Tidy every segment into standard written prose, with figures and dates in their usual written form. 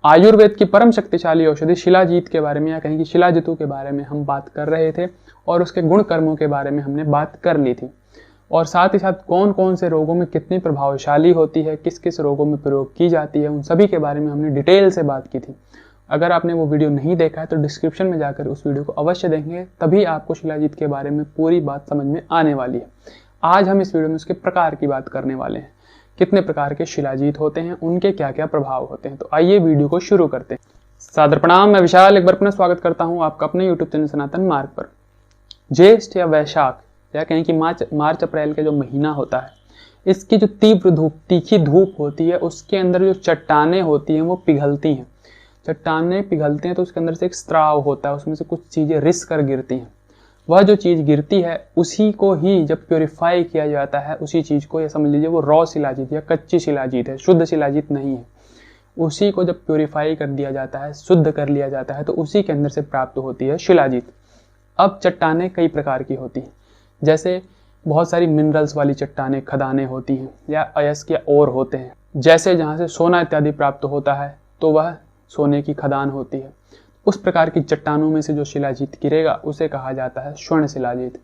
आयुर्वेद की परम शक्तिशाली औषधि शिलाजीत के बारे में या कहीं कि शिलाजितु के बारे में हम बात कर रहे थे और उसके गुण कर्मों के बारे में हमने बात कर ली थी, और साथ ही साथ कौन कौन से रोगों में कितनी प्रभावशाली होती है, किस किस रोगों में प्रयोग की जाती है, उन सभी के बारे में हमने डिटेल से बात की थी। अगर आपने वो वीडियो नहीं देखा है तो डिस्क्रिप्शन में जाकर उस वीडियो को अवश्य देखेंगे, तभी आपको शिलाजीत के बारे में पूरी बात समझ में आने वाली है। आज हम इस वीडियो में उसके प्रकार की बात करने वाले हैं, कितने प्रकार के शिलाजीत होते हैं, उनके क्या क्या प्रभाव होते हैं। तो आइए वीडियो को शुरू करते हैं। सादर प्रणाम, मैं विशाल एक बार पुनः स्वागत करता हूँ आपका अपने यूट्यूब चैनल सनातन मार्ग पर। ज्येष्ठ या वैशाख या कहीं कि मार्च अप्रैल का जो महीना होता है, इसकी जो तीव्र धूप, तीखी धूप होती है, उसके अंदर जो चट्टानें होती हैं वो पिघलती हैं। चट्टानें पिघलते हैं तो उसके अंदर से एक स्त्राव होता है, उसमें से कुछ चीज़ें रिस कर गिरती हैं। वह जो चीज़ गिरती है उसी को ही जब प्योरीफाई किया जाता है, उसी चीज़ को, या समझ लीजिए वो रॉ शिलाजीत या कच्ची शिलाजीत है, शुद्ध शिलाजीत नहीं है। उसी को जब प्योरीफाई कर दिया जाता है, शुद्ध कर लिया जाता है, तो उसी के अंदर से प्राप्त होती है शिलाजीत। अब चट्टानें कई प्रकार की होती हैं, जैसे बहुत सारी मिनरल्स वाली चट्टानें, खदानें होती हैं, या अयस्क या ओर होते हैं। जैसे जहाँ से सोना इत्यादि प्राप्त होता है तो वह सोने की खदान होती है। उस प्रकार की चट्टानों में से जो शिलाजीत गिरेगा उसे कहा जाता है स्वर्ण शिलाजीत।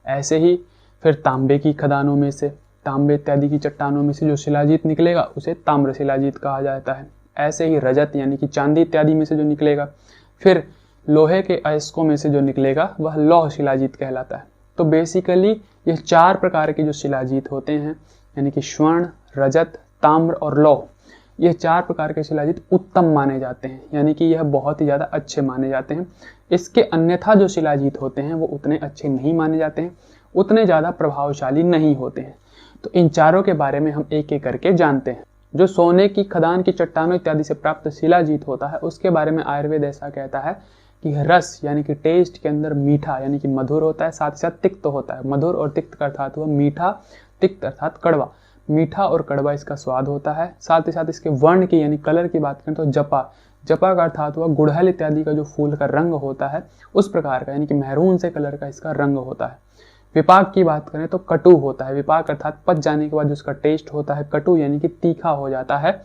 ऐसे ही फिर तांबे की खदानों में से, तांबे इत्यादि की चट्टानों में से जो शिलाजीत निकलेगा उसे ताम्र शिलाजीत कहा जाता है। ऐसे ही रजत यानी कि चांदी इत्यादि में से जो निकलेगा, फिर लोहे के अयस्कों में से जो निकलेगा वह लौह शिलाजीत कहलाता है। तो बेसिकली ये चार प्रकार के जो शिलाजीत होते हैं, यानी कि स्वर्ण, रजत, ताम्र और लौह, ये चार प्रकार के शिलाजीत उत्तम माने जाते हैं, यानी कि यह बहुत ही ज़्यादा अच्छे माने जाते हैं। इसके अन्यथा जो शिलाजीत होते हैं वो उतने अच्छे नहीं माने जाते हैं, उतने ज़्यादा प्रभावशाली नहीं होते हैं। तो इन चारों के बारे में हम एक एक करके जानते हैं। जो सोने की खदान की चट्टानों इत्यादि से प्राप्त शिलाजीत होता है, उसके बारे में आयुर्वेद ऐसा कहता है कि रस यानी कि टेस्ट के अंदर मीठा यानी कि मधुर होता है, साथ ही साथ तिक्त होता है। मधुर और तिक्त का अर्थात हुआ मीठा, तिक्त अर्थात कड़वा। मीठा और कड़वा इसका स्वाद होता है। साथ ही साथ इसके वर्ण की यानी कलर की बात करें तो जपा, जपा का अर्थात हुआ गुड़हल इत्यादि का जो फूल का रंग होता है उस प्रकार का, यानी कि मैरून से कलर का इसका रंग होता है। विपाक की बात करें तो कटु होता है। विपाक अर्थात पच जाने के बाद जो इसका टेस्ट होता है, कटु यानी कि तीखा हो जाता है।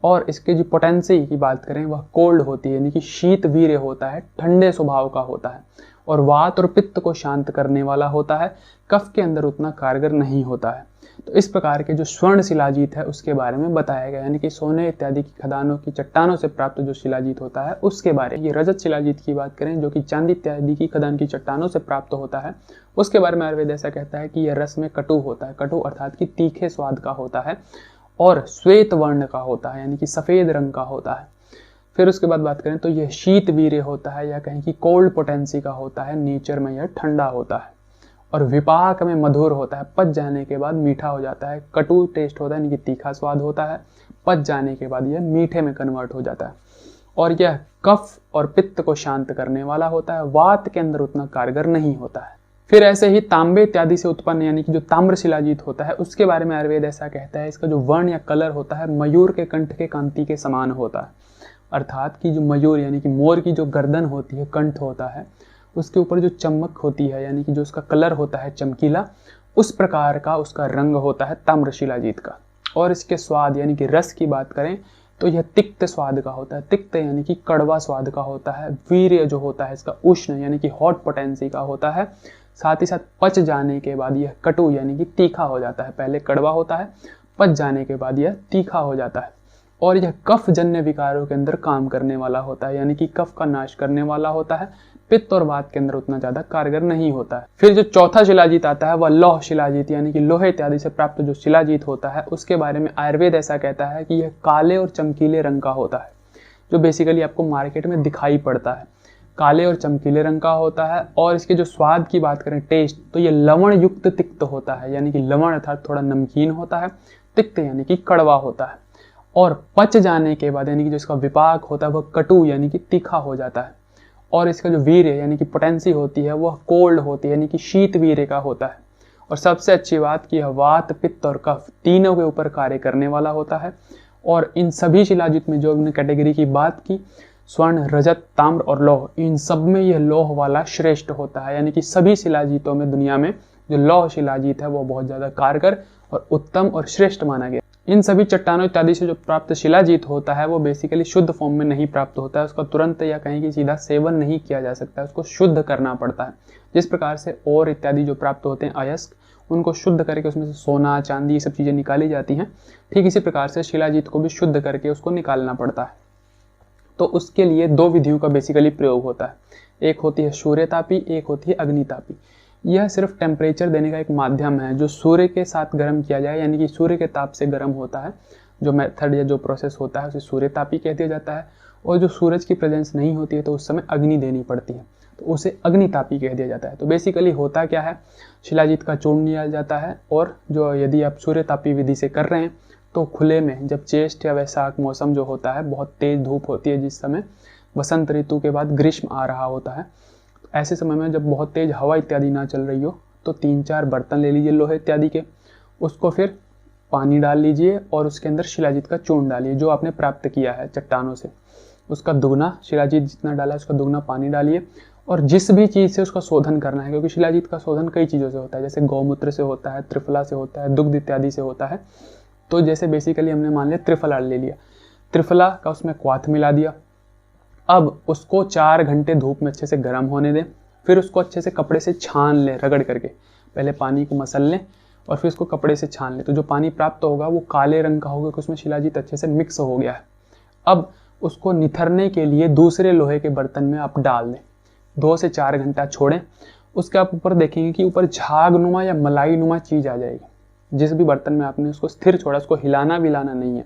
और इसके जो पोटेंसी की बात करें वह कोल्ड होती है, यानी कि शीत वीर्य होता है, ठंडे स्वभाव का होता है, और वात और पित्त को शांत करने वाला होता है, कफ के अंदर उतना कारगर नहीं होता है। तो इस प्रकार के जो स्वर्ण शिलाजीत है उसके बारे में बताया गया, यानी कि सोने इत्यादि की खदानों की चट्टानों से प्राप्त जो शिलाजीत होता है उसके बारे में। ये रजत शिलाजीत की बात करें जो कि चांदी इत्यादि की खदान की चट्टानों से प्राप्त होता है, उसके बारे में आयुर्वेद ऐसा कहता है कि यह रस में कटु होता है। कटु अर्थात कि तीखे स्वाद का होता है और श्वेत वर्ण का होता है, यानी कि सफेद रंग का होता है। फिर उसके बाद बात करें तो यह शीत वीर्य होता है, या कहीं कि कोल्ड पोटेंसी का होता है, नेचर में यह ठंडा होता है। और विपाक में मधुर होता है, पच जाने के बाद मीठा हो जाता है। कटु टेस्ट होता है, यानी कि तीखा स्वाद होता है, पच जाने के बाद यह मीठे में कन्वर्ट हो जाता है। और यह कफ और पित्त को शांत करने वाला होता है, वात के अंदर उतना कारगर नहीं होता है। फिर ऐसे ही तांबे इत्यादि से उत्पन्न यानी कि जो ताम्र शिलाजीत होता है उसके बारे में आयुर्वेद ऐसा कहता है, इसका जो वर्ण या कलर होता है मयूर के कंठ के कांति के समान होता है। अर्थात कि जो मयूर यानी कि मोर की जो गर्दन होती है, कंठ होता है, उसके ऊपर जो चमक होती है, यानी कि जो उसका कलर होता है चमकीला, उस प्रकार का उसका रंग होता है ताम्र शिलाजीत का। और इसके स्वाद यानी कि रस की बात करें तो यह तिक्त स्वाद का होता है। तिक्त यानी कि कड़वा स्वाद का होता है। वीर्य जो होता है इसका उष्ण यानी कि हॉट पोटेंसी का होता है। साथ ही साथ पच जाने के बाद यह कटु यानी कि तीखा हो जाता है। पहले कड़वा होता है, पच जाने के बाद यह तीखा हो जाता है। और यह कफ जन्य विकारों के अंदर काम करने वाला होता है, यानी कि कफ का नाश करने वाला होता है। पित्त और वात के अंदर उतना ज्यादा कारगर नहीं होता है। फिर जो चौथा शिलाजीत आता है वह लौह शिलाजीत, यानी कि लोहे इत्यादि से प्राप्त जो शिलाजीत होता है उसके बारे में आयुर्वेद ऐसा कहता है कि यह काले और चमकीले रंग का होता है, जो बेसिकली आपको मार्केट में दिखाई पड़ता है। काले और चमकीले रंग का होता है। और इसके जो स्वाद की बात करें, टेस्ट, तो ये लवण युक्त तिक्त होता है, यानी कि लवण अर्थात थोड़ा नमकीन होता है, तिक्त यानी कि कड़वा होता है। और पच जाने के बाद यानी कि जो इसका विपाक होता है वह कटु यानी कि तीखा हो जाता है। और इसका जो वीर्य यानी कि पोटेंसी होती है वह कोल्ड होती है, यानी कि शीत वीर्य का होता है। और सबसे अच्छी बात कि यह वात, पित्त और कफ तीनों के ऊपर कार्य करने वाला होता है। और इन सभी शिलाजीत में जो हमने कैटेगरी की बात की, स्वर्ण, रजत, ताम्र और लौह, इन सब में यह लौह वाला श्रेष्ठ होता है, यानी कि सभी शिलाजीतों में दुनिया में जो लौह शिलाजीत है वो बहुत ज़्यादा कारगर और उत्तम और श्रेष्ठ माना गया। इन सभी चट्टानों इत्यादि से जो प्राप्त शिलाजीत होता है वो बेसिकली शुद्ध फॉर्म में नहीं प्राप्त होता है, उसका तुरंत या कहीं कि सीधा सेवन नहीं किया जा सकता है, उसको शुद्ध करना पड़ता है। जिस प्रकार से और इत्यादि जो प्राप्त होते हैं अयस्क, उनको शुद्ध करके उसमें से सोना चांदी ये सब चीज़ें निकाली जाती हैं, ठीक इसी प्रकार से शिलाजीत को भी शुद्ध करके उसको निकालना पड़ता है। तो उसके लिए दो विधियों का बेसिकली प्रयोग होता है, एक होती है सूर्यतापी, एक होती है अग्नितापी। यह सिर्फ टेम्परेचर देने का एक माध्यम है जो सूर्य के साथ गर्म किया जाए, यानी कि सूर्य के ताप से गर्म होता है। जो मेथड या जो प्रोसेस होता है उसे सूर्यतापी कह दिया जाता है, और जो सूरज की प्रेजेंस नहीं होती है तो उस समय अग्नि देनी पड़ती है तो उसे अग्नितापी कह दिया जाता है। तो बेसिकली होता क्या है, शिलाजीत का चूर्ण लिया जाता है, और जो यदि आप सूर्यतापी विधि से कर रहे हैं तो खुले में जब ज्येष्ठ या वैशाख मौसम जो होता है, बहुत तेज धूप होती है, जिस समय वसंत ऋतु के बाद ग्रीष्म आ रहा होता है, ऐसे समय में जब बहुत तेज हवा इत्यादि ना चल रही हो तो 3-4 बर्तन ले लीजिए लोहे इत्यादि के, उसको फिर पानी डाल लीजिए और उसके अंदर शिलाजीत का चूर्ण डालिए जो आपने प्राप्त किया है चट्टानों से, उसका दुगना शिलाजीत जितना डाला है उसका दुगना पानी डालिए। और जिस भी चीज़ से उसका शोधन करना है, क्योंकि शिलाजीत का शोधन कई चीज़ों से होता है, जैसे गौमूत्र से होता है, त्रिफला से होता है, दुग्ध इत्यादि से होता है। तो जैसे बेसिकली हमने मान लिया त्रिफला ले लिया, त्रिफला का उसमें क्वाथ मिला दिया, अब उसको 4 घंटे धूप में अच्छे से गर्म होने दें, फिर उसको अच्छे से कपड़े से छान लें रगड़ करके, पहले पानी को मसल लें और फिर उसको कपड़े से छान लें। तो जो पानी प्राप्त होगा वो काले रंग का होगा, क्योंकि उसमें शिलाजीत अच्छे से मिक्स हो गया है। अब उसको निथरने के लिए दूसरे लोहे के बर्तन में आप डाल दें, 2 से 4 घंटा छोड़ें। उसके आप ऊपर देखेंगे कि ऊपर झागनुमा या मलाई नुमा चीज़ आ जाएगी। जिस भी बर्तन में आपने उसको स्थिर छोड़ा, उसको हिलाना विलाना नहीं है,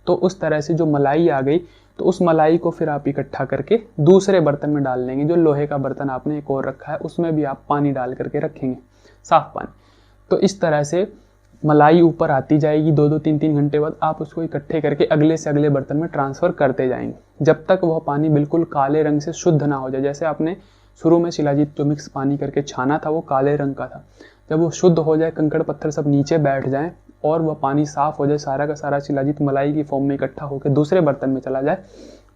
तो उस तरह से जो मलाई आ गई, तो उस मलाई को फिर आप इकट्ठा करके दूसरे बर्तन में डाल लेंगे। जो लोहे का बर्तन आपने एक और रखा है उसमें भी आप पानी डाल करके रखेंगे, साफ पानी। तो इस तरह से मलाई ऊपर आती जाएगी, 2-2, 3-3 घंटे बाद आप उसको इकट्ठे करके अगले से अगले बर्तन में ट्रांसफ़र करते जाएंगे, जब तक वह पानी बिल्कुल काले रंग से शुद्ध ना हो जाए। जैसे आपने शुरू में शिलाजीत जो मिक्स पानी करके छाना था वो काले रंग का था, जब वो शुद्ध हो जाए, कंकड़ पत्थर सब नीचे बैठ जाएं और वह पानी साफ हो जाए, सारा का सारा शिलाजीत मलाई की फॉर्म में इकट्ठा होकर दूसरे बर्तन में चला जाए,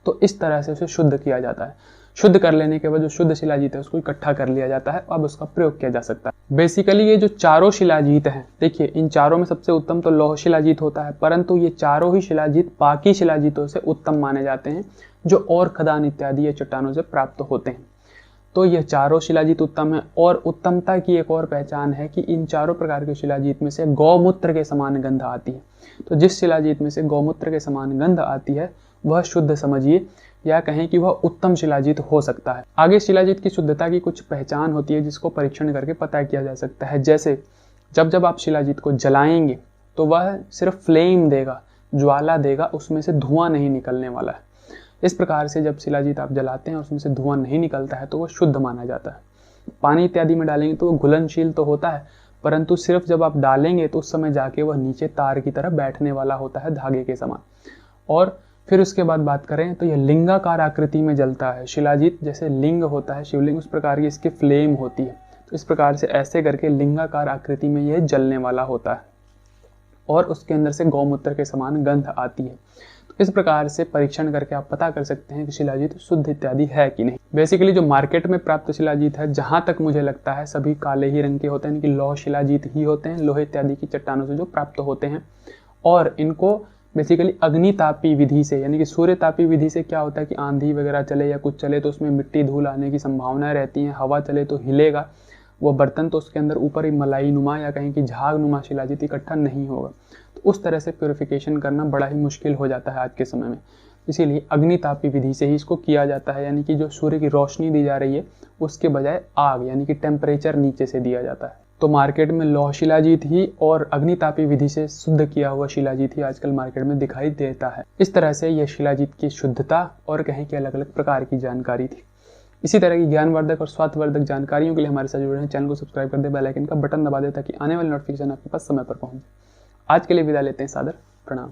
तो इस तरह से उसे शुद्ध किया जाता है। शुद्ध कर लेने के बाद जो शुद्ध शिलाजीत है उसको इकट्ठा कर लिया जाता है, अब उसका प्रयोग किया जा सकता है। बेसिकली ये जो चारों शिलाजीत हैं, देखिए इन चारों में सबसे उत्तम तो लौह शिलाजीत होता है, परंतु ये चारों ही शिलाजीत बाकी शिलाजीतों से उत्तम माने जाते हैं जो और खदान इत्यादि या चट्टानों से प्राप्त होते हैं। तो यह चारों शिलाजीत उत्तम है, और उत्तमता की एक और पहचान है कि इन चारों प्रकार के शिलाजीत में से गौमूत्र के समान गंध आती है। तो जिस शिलाजीत में से गौमूत्र के समान गंध आती है वह शुद्ध समझिए, या कहें कि वह उत्तम शिलाजीत हो सकता है। आगे शिलाजीत की शुद्धता की कुछ पहचान होती है जिसको परीक्षण करके पता किया जा सकता है। जैसे जब जब आप शिलाजीत को जलाएंगे तो वह सिर्फ फ्लेम देगा, ज्वाला देगा, उसमें से धुआं नहीं निकलने वाला है। इस प्रकार से जब शिलाजीत आप जलाते हैं उसमें से धुआं नहीं निकलता है तो वह शुद्ध माना जाता है। पानी इत्यादि में डालेंगे तो वह घुलनशील तो होता है, परंतु सिर्फ जब आप डालेंगे तो उस समय जाके वह नीचे तार की तरह बैठने वाला होता है, धागे के समान। और फिर उसके बाद बात करें तो यह लिंगाकार आकृति में जलता है। शिलाजीत जैसे लिंग होता है, शिवलिंग, उस प्रकार की इसकी फ्लेम होती है। तो इस प्रकार से ऐसे करके लिंगाकार आकृति में यह जलने वाला होता है और उसके अंदर से गौमूत्र के समान गंध आती है। तो इस प्रकार से परीक्षण करके आप पता कर सकते हैं कि शिलाजीत शुद्ध इत्यादि है कि नहीं। बेसिकली जो मार्केट में प्राप्त शिलाजीत है, जहाँ तक मुझे लगता है सभी काले ही रंग के होते हैं, इनकी लौह शिलाजीत ही होते हैं, लोहे इत्यादि की चट्टानों से जो प्राप्त होते हैं। और इनको बेसिकली अग्नितापी विधि से, यानी कि सूर्यतापी विधि से क्या होता है कि आंधी वगैरह चले या कुछ चले तो उसमें मिट्टी धूल आने की संभावना रहती है, हवा चले तो हिलेगा वो बर्तन, तो उसके अंदर ऊपर ही मलाई नुमा या कहीं की झाग नुमा शिलाजीत इकट्ठा नहीं होगा। तो उस तरह से प्योरिफिकेशन करना बड़ा ही मुश्किल हो जाता है आज के समय में। इसीलिए अग्नितापी विधि से ही इसको किया जाता है, यानी कि जो सूर्य की रोशनी दी जा रही है उसके बजाय आग यानी कि टेम्परेचर नीचे से दिया जाता है। तो मार्केट में लौह शिलाजीत ही और अग्नितापी विधि से शुद्ध किया हुआ शिलाजीत ही आजकल मार्केट में दिखाई देता है। इस तरह से यह शिलाजीत की शुद्धता और कहीं की अलग अलग प्रकार की जानकारी थी। इसी तरह की ज्ञानवर्धक और स्वास्थ्यवर्धक जानकारियों के लिए हमारे साथ जुड़े हैं। चैनल को सब्सक्राइब कर दे, बेल आइकन का बटन दबा दे ताकि आने वाली नोटिफिकेशन आपके पास समय पर पहुंचे। आज के लिए विदा लेते हैं, सादर प्रणाम।